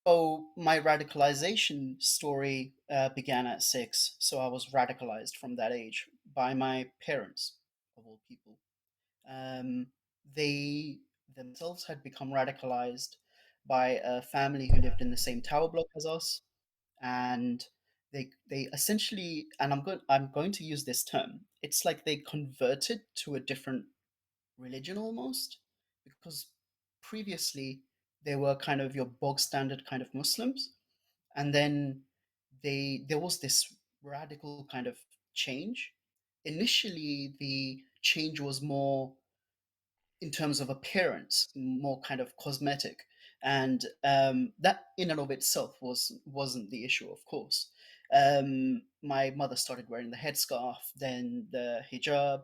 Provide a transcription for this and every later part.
Oh, my radicalization story began at 6, so I was radicalized from that age by my parents, of all people. Um, they themselves had become radicalized by a family who lived in the same tower block as us, and they essentially, and I'm going to use this term. It's like they converted to a different religion almost, because previously they were kind of your bog standard kind of Muslims, and then there was this radical kind of change. Initially, the change was more in terms of appearance, more kind of cosmetic, and that in and of itself wasn't the issue, of course. My mother started wearing the headscarf, then the hijab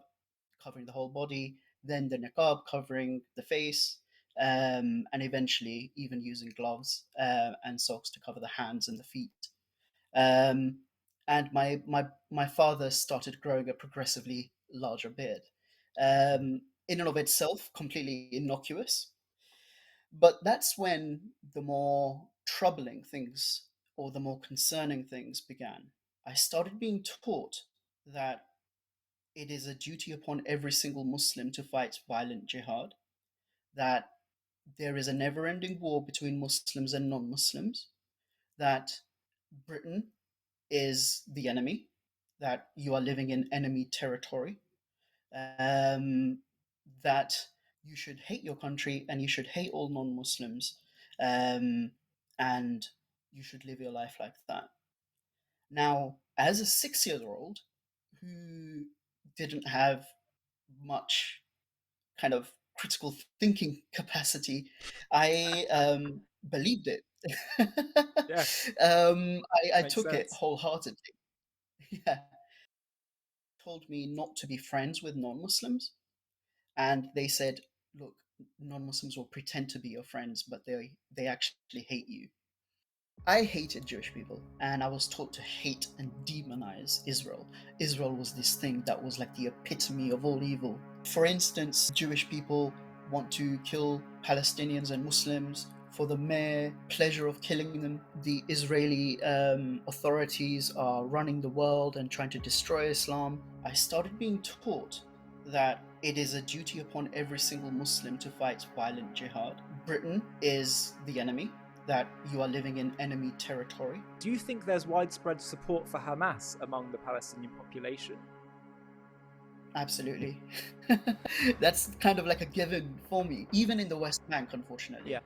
covering the whole body, then the niqab covering the face, and eventually even using gloves and socks to cover the hands and the feet. Um, and my father started growing a progressively larger beard. In and of itself, completely innocuous. But that's when the more troubling things or the more concerning things began. I started being taught that it is a duty upon every single Muslim to fight violent jihad, that there is a never ending war between Muslims and non Muslims, that Britain is the enemy, that you are living in enemy territory, um, that you should hate your country and you should hate all non Muslims, um, and you should live your life like that. Now, as a 6 year old who didn't have much kind of critical thinking capacity, I believed it. Yeah, I makes took it sense. wholeheartedly. Yeah. Told me not to be friends with non Muslims. And they said, look, non Muslims will pretend to be your friends, but they actually hate you. I hated Jewish people, and I was taught to hate and demonize Israel. Israel was this thing that was like the epitome of all evil. For instance, Jewish people want to kill Palestinians and Muslims for the mere pleasure of killing them. The Israeli authorities are running the world and trying to destroy Islam. I started being taught that it is a duty upon every single Muslim to fight violent jihad. Britain is the enemy, that you are living in enemy territory. Do you think there's widespread support for Hamas among the Palestinian population? Absolutely. That's kind of like a given for me, even in the West Bank, unfortunately. Yeah.